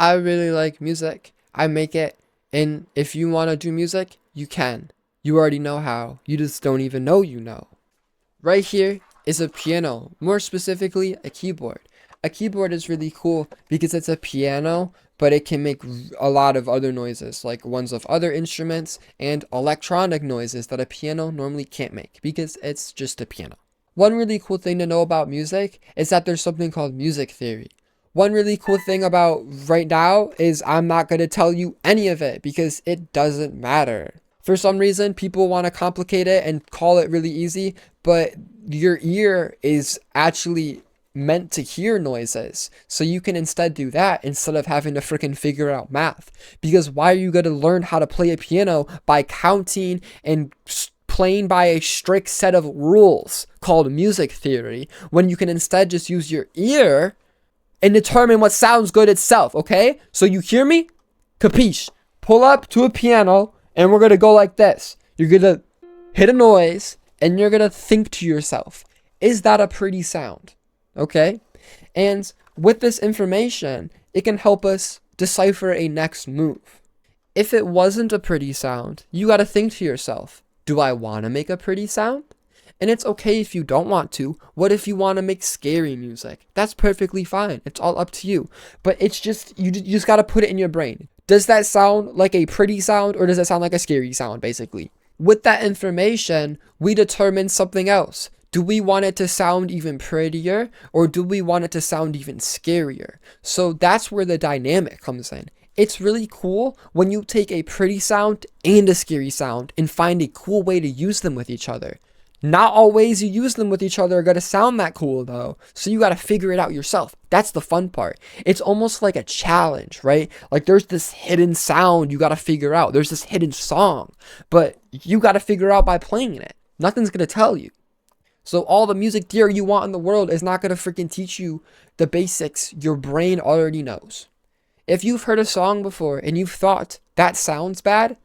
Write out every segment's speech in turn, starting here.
I really like music. I make it. And if you want to do music, you can. You already know how. You just don't even know you know. Right here is a piano, more specifically a keyboard. A keyboard is really cool because it's a piano, but it can make a lot of other noises, like ones of other instruments and electronic noises that a piano normally can't make because it's just a piano. One really cool thing to know about music is that there's something called music theory. One really cool thing about right now is I'm not going to tell you any of it because it doesn't matter. For some reason, people want to complicate it and call it really easy, but your ear is actually meant to hear noises. So you can instead do that instead of having to freaking figure out math. Because why are you going to learn how to play a piano by counting and playing by a strict set of rules called music theory when you can instead just use your ear and determine what sounds good itself, okay? So you hear me? Capiche? Pull up to a piano and we're going to go like this. You're going to hit a noise and you're going to think to yourself, is that a pretty sound? Okay? And with this information, it can help us decipher a next move. If it wasn't a pretty sound, you got to think to yourself, do I want to make a pretty sound? And it's okay if you don't want to. What if you want to make scary music? That's perfectly fine. It's all up to you. But it's just, you just got to put it in your brain. Does that sound like a pretty sound or does it sound like a scary sound, basically? With that information, we determine something else. Do we want it to sound even prettier or do we want it to sound even scarier? So that's where the dynamic comes in. It's really cool when you take a pretty sound and a scary sound and find a cool way to use them with each other. Not all ways you use them with each other are going to sound that cool though. So you got to figure it out yourself. That's the fun part. It's almost like a challenge, right? Like there's this hidden sound you got to figure out. There's this hidden song, but you got to figure out by playing it. Nothing's going to tell you. So all the music theory you want in the world is not going to freaking teach you the basics your brain already knows. If you've heard a song before and you've thought that sounds bad,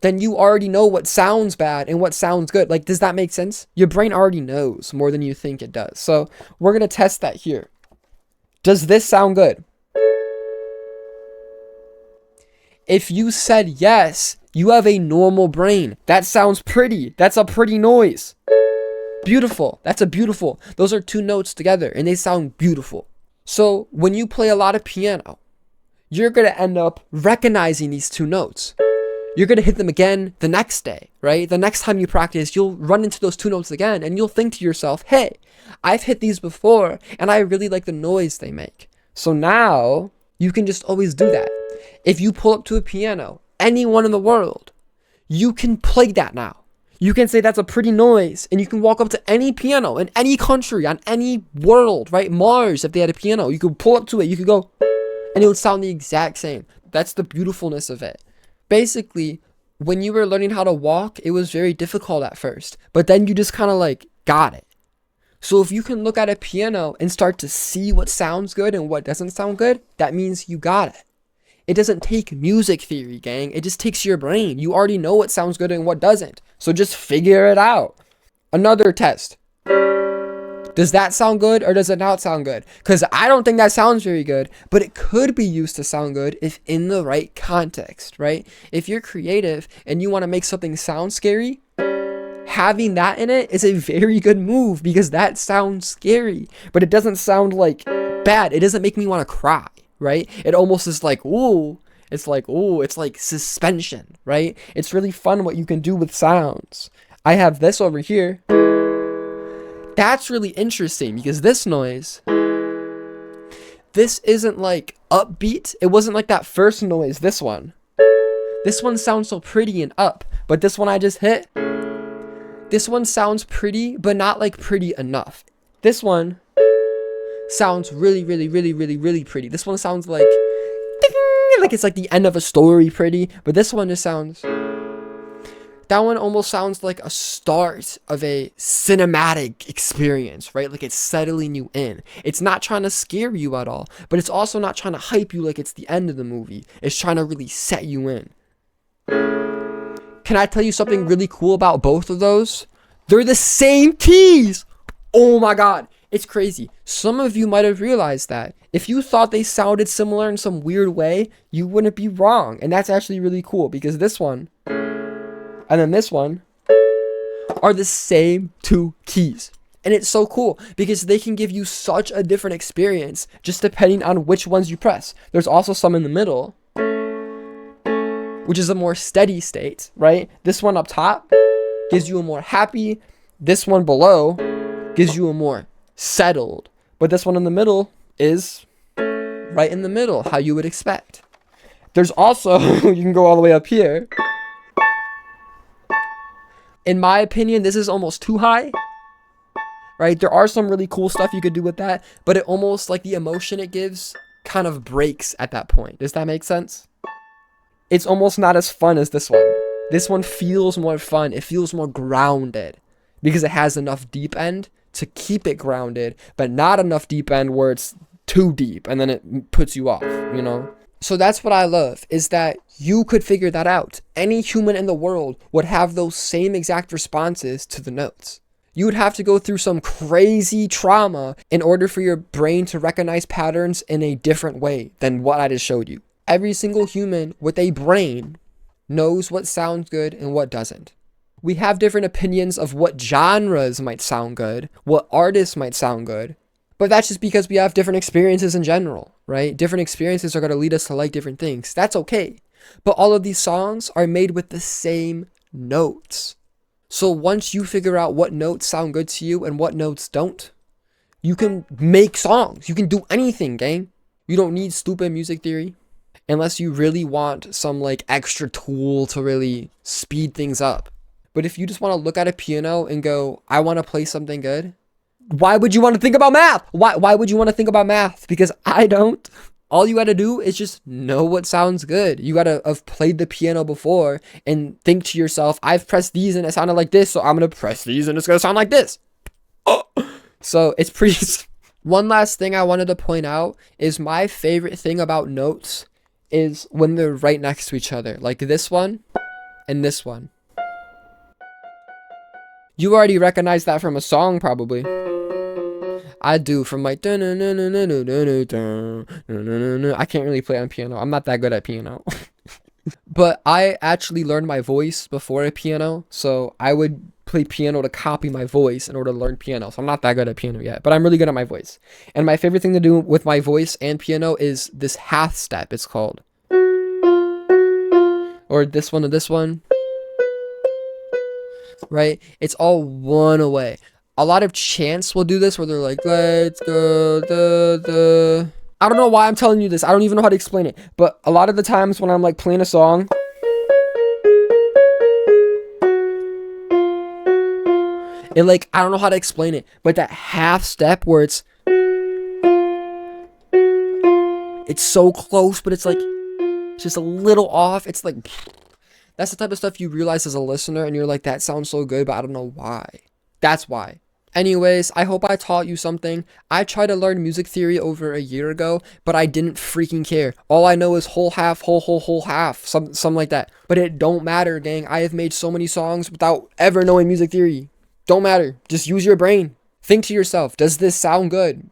then you already know what sounds bad and what sounds good. Like, does that make sense? Your brain already knows more than you think it does. So we're going to test that here. Does this sound good? If you said yes, you have a normal brain. That sounds pretty. That's a pretty noise. Beautiful. That's a beautiful. Those are two notes together and they sound beautiful. So when you play a lot of piano, you're going to end up recognizing these two notes. You're going to hit them again the next day, right? The next time you practice, you'll run into those two notes again and you'll think to yourself, hey, I've hit these before and I really like the noise they make. So now you can just always do that. If you pull up to a piano, anyone in the world, you can play that now. You can say that's a pretty noise and you can walk up to any piano in any country, on any world, right? Mars, if they had a piano, you could pull up to it, you could go and it would sound the exact same. That's the beautifulness of it. Basically, when you were learning how to walk, it was very difficult at first, but then you just kind of like got it. So if you can look at a piano and start to see what sounds good and what doesn't sound good, that means you got it. It doesn't take music theory, gang. It just takes your brain. You already know what sounds good and what doesn't. So just figure it out. Another test. Does that sound good or does it not sound good? Because I don't think that sounds very good, but it could be used to sound good if in the right context, right? If you're creative and you want to make something sound scary, having that in it is a very good move because that sounds scary, but it doesn't sound like bad. It doesn't make me want to cry, right? It almost is like, ooh, it's like suspension, right? It's really fun what you can do with sounds. I have this over here. That's really interesting because this noise, this isn't like upbeat. It wasn't like that first noise, this one. This one sounds so pretty and up, but this one I just hit, this one sounds pretty, but not like pretty enough. This one sounds really, really, really, really, really pretty. This one sounds like it's like the end of a story pretty, but this one just sounds... That one almost sounds like a start of a cinematic experience, right? Like it's settling you in. It's not trying to scare you at all, but it's also not trying to hype you like it's the end of the movie. It's trying to really set you in. Can I tell you something really cool about both of those? They're the same keys. Oh my God. It's crazy. Some of you might have realized that. If you thought they sounded similar in some weird way, you wouldn't be wrong. And that's actually really cool because this one and then this one are the same two keys. And it's so cool because they can give you such a different experience just depending on which ones you press. There's also some in the middle, which is a more steady state, right? This one up top gives you a more happy. This one below gives you a more settled. But this one in the middle is right in the middle, how you would expect. There's also, you can go all the way up here. In my opinion, this is almost too high, right? There are some really cool stuff you could do with that, but it almost, like the emotion it gives kind of breaks at that point. Does that make sense? It's almost not as fun as this one. This one feels more fun. It feels more grounded because it has enough deep end to keep it grounded, but not enough deep end where it's too deep and then it puts you off, you know? So that's what I love, is that you could figure that out. Any human in the world would have those same exact responses to the notes. You would have to go through some crazy trauma in order for your brain to recognize patterns in a different way than what I just showed you. Every single human with a brain knows what sounds good and what doesn't. We have different opinions of what genres might sound good, what artists might sound good, but that's just because we have different experiences in general, right? Different experiences are going to lead us to like different things. That's okay. But all of these songs are made with the same notes. So once you figure out what notes sound good to you and what notes don't, you can make songs. You can do anything, gang. You don't need stupid music theory unless you really want some like extra tool to really speed things up. But if you just want to look at a piano and go, I want to play something good, why would you want to think about math? Why would you want to think about math? Because I don't. All you got to do is just know what sounds good. You got to have played the piano before and think to yourself, I've pressed these and it sounded like this, so I'm going to press these and it's going to sound like this. Oh. So it's pretty... One last thing I wanted to point out is my favorite thing about notes is when they're right next to each other. Like this one and this one. You already recognize that from a song, probably. I do, from like I can't really play on piano. I'm not that good at piano. But I actually learned my voice before a piano, so I would play piano to copy my voice in order to learn piano. So I'm not that good at piano yet, but I'm really good at my voice. And my favorite thing to do with my voice and piano is this half step, it's called. Or this one to this one. Right? It's all one away. A lot of chants will do this where they're like, let's go, I don't know why I'm telling you this. I don't even know how to explain it. But a lot of the times when I'm like playing a song, it like, I don't know how to explain it. But that half step where it's so close, but it's like, just a little off. It's like, that's the type of stuff you realize as a listener and you're like, that sounds so good, but I don't know why. That's why. Anyways, I hope I taught you something. I tried to learn music theory over a year ago, but I didn't freaking care. All I know is whole half, whole half, something like that. But it don't matter, gang. I have made so many songs without ever knowing music theory. Don't matter. Just use your brain. Think to yourself, does this sound good?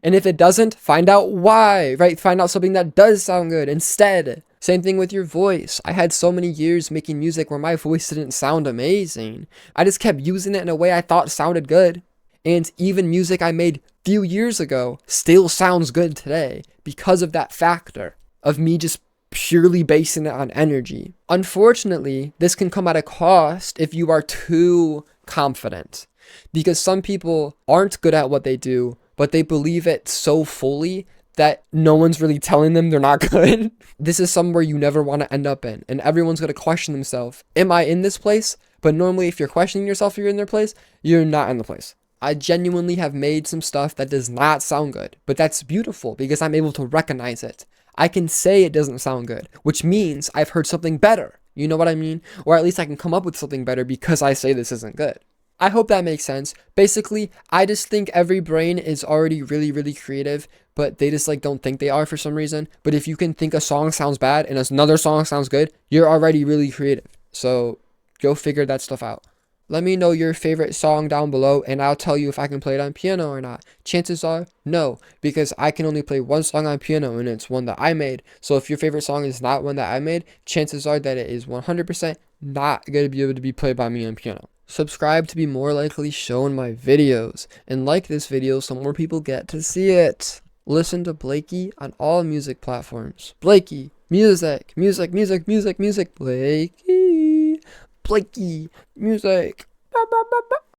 And if it doesn't, find out why, right? Find out something that does sound good instead. Same thing with your voice. I had so many years making music where my voice didn't sound amazing. I just kept using it in a way I thought sounded good. And even music I made few years ago still sounds good today because of that factor of me just purely basing it on energy. Unfortunately, this can come at a cost if you are too confident. Because some people aren't good at what they do, but they believe it so fully that no one's really telling them they're not good. This is somewhere you never want to end up in. And everyone's going to question themselves. Am I in this place? But normally if you're questioning yourself if you're in their place, you're not in the place. I genuinely have made some stuff that does not sound good. But that's beautiful because I'm able to recognize it. I can say it doesn't sound good, which means I've heard something better. You know what I mean? Or at least I can come up with something better because I say this isn't good. I hope that makes sense. Basically, I just think every brain is already really, really creative, but they just like don't think they are for some reason. But if you can think a song sounds bad and another song sounds good, you're already really creative. So go figure that stuff out. Let me know your favorite song down below and I'll tell you if I can play it on piano or not. Chances are no, because I can only play one song on piano and it's one that I made. So if your favorite song is not one that I made, chances are that it is 100% not going to be able to be played by me on piano. Subscribe to be more likely shown my videos and like this video so more people get to see it. Listen to Blakey on all music platforms. Blakey, music, music, music, music, music, Blakey. Blakey, music. Ba, ba, ba, ba.